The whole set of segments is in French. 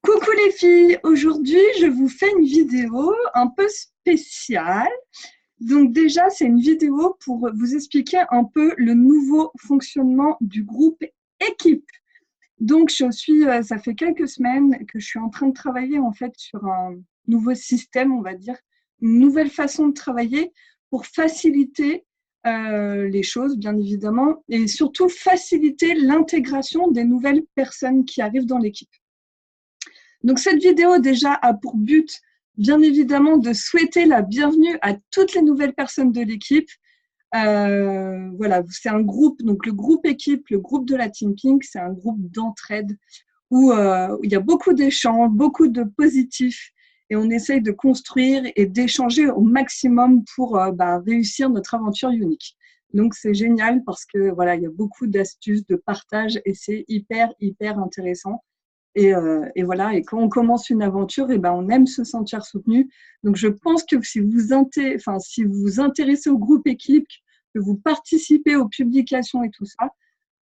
Coucou les filles, aujourd'hui je vous fais une vidéo un peu spéciale. Donc déjà c'est une vidéo pour vous expliquer un peu le nouveau fonctionnement du groupe équipe. Donc ça fait quelques semaines que je suis en train de travailler en fait sur un nouveau système, on va dire, une nouvelle façon de travailler pour faciliter les choses bien évidemment et surtout faciliter l'intégration des nouvelles personnes qui arrivent dans l'équipe. Donc cette vidéo déjà a pour but, bien évidemment, de souhaiter la bienvenue à toutes les nouvelles personnes de l'équipe. Voilà, c'est un groupe, donc le groupe équipe, le groupe de la Team Pink, c'est un groupe d'entraide où il y a beaucoup d'échanges, beaucoup de positifs et on essaye de construire et d'échanger au maximum pour réussir notre aventure unique. Donc c'est génial parce que voilà, il y a beaucoup d'astuces, de partage et c'est hyper intéressant. Et voilà, et quand on commence une aventure, on aime se sentir soutenu. Donc, je pense que si vous vous intéressez au groupe équipe, que vous participez aux publications et tout ça,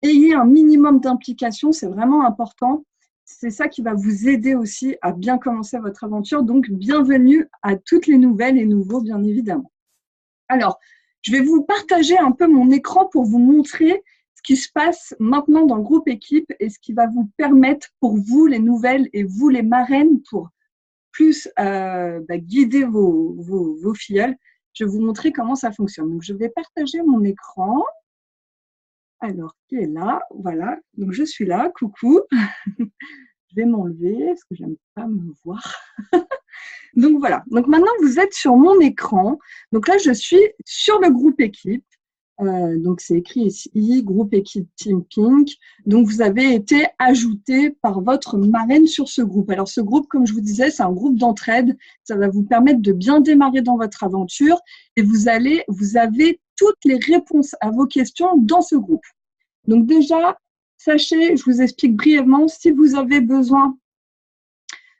ayez un minimum d'implication, c'est vraiment important. C'est ça qui va vous aider aussi à bien commencer votre aventure. Donc, bienvenue à toutes les nouvelles et nouveaux, bien évidemment. Alors, je vais vous partager un peu mon écran pour vous montrer ce qui se passe maintenant dans le groupe équipe et ce qui va vous permettre pour vous les nouvelles et vous les marraines pour plus guider vos filleuls. Je vais vous montrer comment ça fonctionne. Donc, je vais partager mon écran. Alors, qui est là? Voilà. Donc, je suis là. Coucou. Je vais m'enlever parce que j'aime pas me voir. Donc voilà, donc maintenant vous êtes sur mon écran. Donc là, je suis sur le groupe équipe. Donc c'est écrit ici, groupe équipe Team Pink. Donc vous avez été ajouté par votre marraine sur ce groupe. Alors ce groupe, comme je vous disais, c'est un groupe d'entraide. Ça va vous permettre de bien démarrer dans votre aventure et vous avez toutes les réponses à vos questions dans ce groupe. Donc déjà, sachez, je vous explique brièvement, si vous avez besoin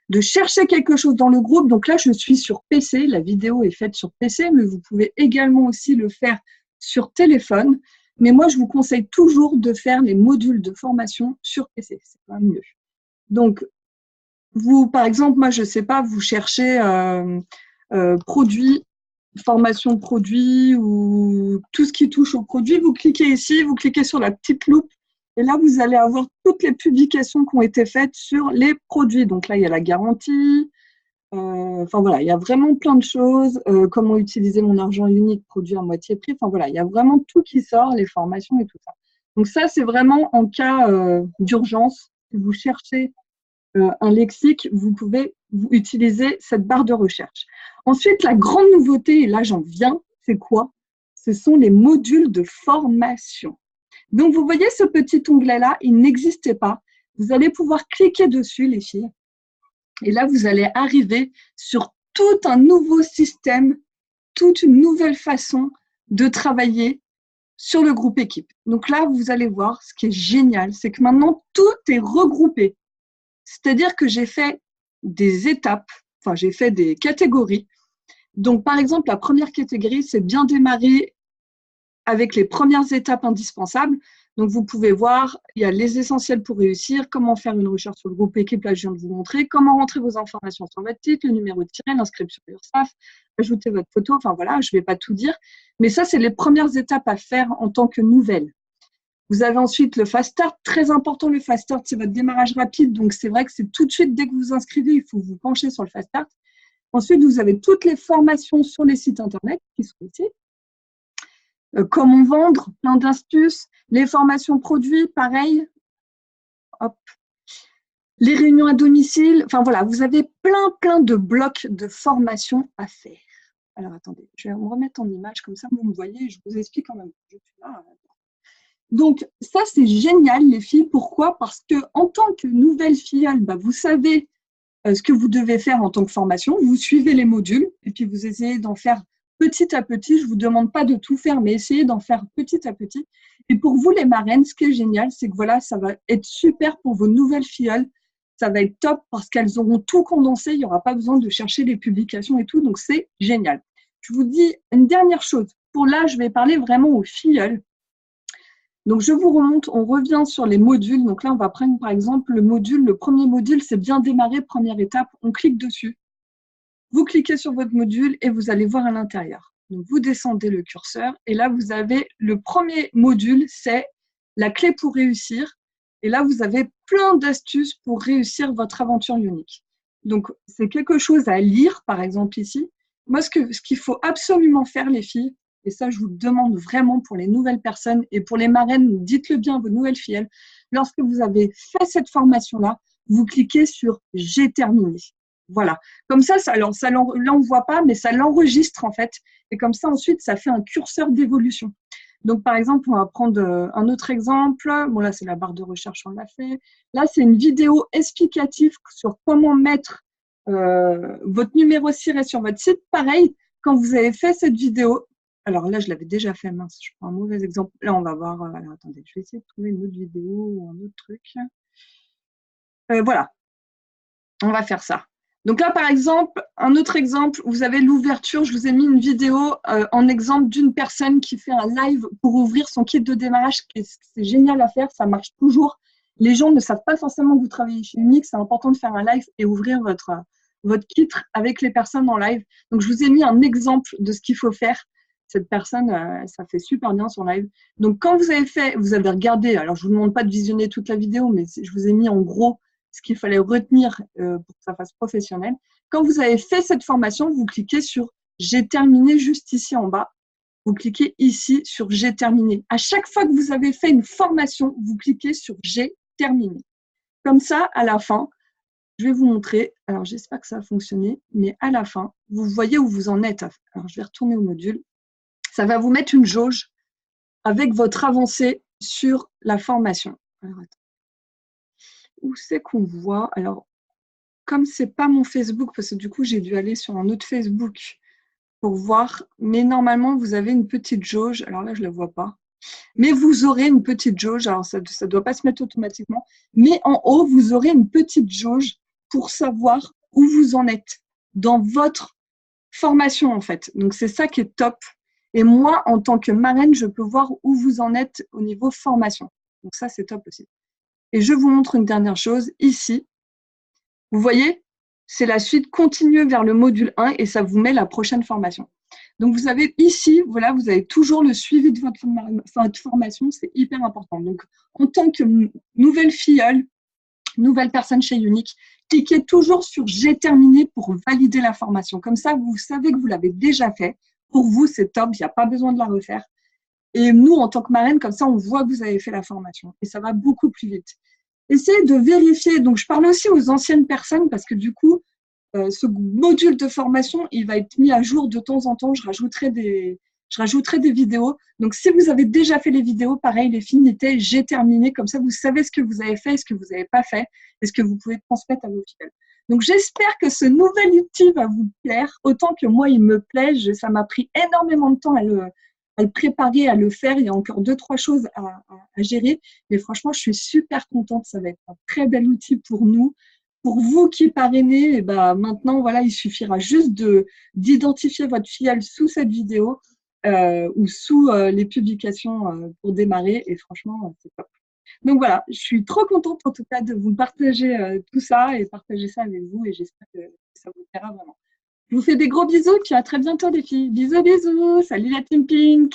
de chercher quelque chose dans le groupe. Donc là, je suis sur PC. La vidéo est faite sur PC, mais vous pouvez également aussi le faire sur téléphone. Mais moi, je vous conseille toujours de faire les modules de formation sur PC. C'est quand même mieux. Donc, vous, par exemple, moi, je ne sais pas, vous cherchez produit, formation produit ou tout ce qui touche au produit. Vous cliquez ici, vous cliquez sur la petite loupe. Et là, vous allez avoir toutes les publications qui ont été faites sur les produits. Donc là, il y a la garantie. Enfin voilà, il y a vraiment plein de choses. Comment utiliser mon argent unique, produit à moitié prix. Enfin voilà, il y a vraiment tout qui sort, les formations et tout ça. Donc ça, c'est vraiment en cas d'urgence. Si vous cherchez un lexique, vous pouvez utiliser cette barre de recherche. Ensuite, la grande nouveauté, et là j'en viens, c'est quoi? Ce sont les modules de formation. Donc, vous voyez ce petit onglet-là, il n'existait pas. Vous allez pouvoir cliquer dessus, les filles. Et là, vous allez arriver sur tout un nouveau système, toute une nouvelle façon de travailler sur le groupe équipe. Donc là, vous allez voir, ce qui est génial, c'est que maintenant, tout est regroupé. C'est-à-dire que j'ai fait des étapes, enfin, j'ai fait des catégories. Donc, par exemple, la première catégorie, c'est bien démarrer avec les premières étapes indispensables. Donc, vous pouvez voir, il y a les essentiels pour réussir, comment faire une recherche sur le groupe équipe, là, je viens de vous montrer, comment rentrer vos informations sur votre titre, le numéro de tirette, l'inscription sur l'URSSAF, ajouter votre photo, enfin voilà, je ne vais pas tout dire. Mais ça, c'est les premières étapes à faire en tant que nouvelle. Vous avez ensuite le Fast Start, très important, le Fast Start, c'est votre démarrage rapide. Donc, c'est vrai que c'est tout de suite, dès que vous vous inscrivez, il faut vous pencher sur le Fast Start. Ensuite, vous avez toutes les formations sur les sites Internet qui sont ici. Comment vendre, plein d'astuces, les formations produits, pareil. Hop. Les réunions à domicile, enfin voilà, vous avez plein de blocs de formation à faire. Alors attendez, je vais me remettre en image, comme ça vous me voyez et je vous explique en même temps. Je suis là. Donc ça c'est génial les filles, pourquoi? Parce que en tant que nouvelle filleule, vous savez ce que vous devez faire en tant que formation, vous suivez les modules et puis vous essayez d'en faire petit à petit. Je ne vous demande pas de tout faire, mais essayez d'en faire petit à petit. Et pour vous, les marraines, ce qui est génial, c'est que voilà, ça va être super pour vos nouvelles filleules. Ça va être top parce qu'elles auront tout condensé. Il n'y aura pas besoin de chercher les publications et tout. Donc, c'est génial. Je vous dis une dernière chose. Pour là, je vais parler vraiment aux filleules. Donc, je vous remonte, on revient sur les modules. Donc là, on va prendre par exemple le premier module, c'est bien démarrer, première étape. On clique dessus. Vous cliquez sur votre module et vous allez voir à l'intérieur. Donc, vous descendez le curseur et là, vous avez le premier module, c'est la clé pour réussir. Et là, vous avez plein d'astuces pour réussir votre aventure unique. Donc, c'est quelque chose à lire, par exemple ici. Moi, ce qu'il faut absolument faire, les filles, et ça, je vous le demande vraiment pour les nouvelles personnes et pour les marraines, dites-le bien à vos nouvelles filles, lorsque vous avez fait cette formation-là, vous cliquez sur « J'ai terminé ». Voilà. Comme ça, alors ça l'envoie pas, mais ça l'enregistre en fait. Et comme ça, ensuite, ça fait un curseur d'évolution. Donc, par exemple, on va prendre un autre exemple. Bon, là, c'est la barre de recherche, on l'a fait. Là, c'est une vidéo explicative sur comment mettre votre numéro SIRET sur votre site. Pareil, quand vous avez fait cette vidéo, alors là, je l'avais déjà fait, mince, je prends un mauvais exemple. Là, on va voir, alors attendez, je vais essayer de trouver une autre vidéo ou un autre truc. Voilà, on va faire ça. Donc là, par exemple, un autre exemple, vous avez l'ouverture. Je vous ai mis une vidéo en exemple d'une personne qui fait un live pour ouvrir son kit de démarrage. C'est génial à faire, ça marche toujours. Les gens ne savent pas forcément que vous travaillez chez Unique. C'est important de faire un live et ouvrir votre kit avec les personnes en live. Donc, je vous ai mis un exemple de ce qu'il faut faire. Cette personne, ça fait super bien son live. Donc, quand vous avez fait, vous avez regardé, alors je ne vous demande pas de visionner toute la vidéo, mais je vous ai mis en gros ce qu'il fallait retenir pour que ça fasse professionnel. Quand vous avez fait cette formation, vous cliquez sur « J'ai terminé » juste ici en bas. Vous cliquez ici sur « J'ai terminé ». À chaque fois que vous avez fait une formation, vous cliquez sur « J'ai terminé ». Comme ça, à la fin, je vais vous montrer. Alors, j'espère que ça va fonctionner, mais à la fin, vous voyez où vous en êtes. Alors, je vais retourner au module. Ça va vous mettre une jauge avec votre avancée sur la formation. Alors, attends. Où c'est qu'on voit? Alors, comme ce n'est pas mon Facebook, parce que du coup, j'ai dû aller sur un autre Facebook pour voir. Mais normalement, vous avez une petite jauge. Alors là, je ne la vois pas. Mais vous aurez une petite jauge. Alors, ça ne doit pas se mettre automatiquement. Mais en haut, vous aurez une petite jauge pour savoir où vous en êtes dans votre formation, en fait. Donc, c'est ça qui est top. Et moi, en tant que marraine, je peux voir où vous en êtes au niveau formation. Donc, ça, c'est top aussi. Et je vous montre une dernière chose. Ici, vous voyez, c'est la suite, continuez vers le module 1 et ça vous met la prochaine formation. Donc, vous avez ici, voilà, vous avez toujours le suivi de votre formation, c'est hyper important. Donc, en tant que nouvelle filleule, nouvelle personne chez Unique, cliquez toujours sur « J'ai terminé » pour valider la formation. Comme ça, vous savez que vous l'avez déjà fait. Pour vous, c'est top, il n'y a pas besoin de la refaire. Et nous, en tant que marraine, comme ça, on voit que vous avez fait la formation et ça va beaucoup plus vite. Essayez de vérifier. Donc, je parle aussi aux anciennes personnes parce que du coup, ce module de formation, il va être mis à jour de temps en temps. Je rajouterai des vidéos. Donc, si vous avez déjà fait les vidéos, pareil, les filles, mettez « J'ai terminé ». Comme ça, vous savez ce que vous avez fait et ce que vous n'avez pas fait et ce que vous pouvez transmettre à vos filles. Donc, j'espère que ce nouvel outil va vous plaire autant que moi, il me plaît. Ça m'a pris énormément de temps à le préparer, à le faire. Il y a encore 2-3 choses à gérer. Mais franchement, je suis super contente. Ça va être un très bel outil pour nous. Pour vous qui parrainez, et ben maintenant, voilà, il suffira juste d'identifier votre filleule sous cette vidéo ou sous les publications pour démarrer. Et franchement, c'est top. Donc voilà, je suis trop contente en tout cas de vous partager tout ça et partager ça avec vous. Et j'espère que ça vous plaira vraiment. Je vous fais des gros bisous, puis à très bientôt les filles. Bisous, bisous. Salut la Team Pink.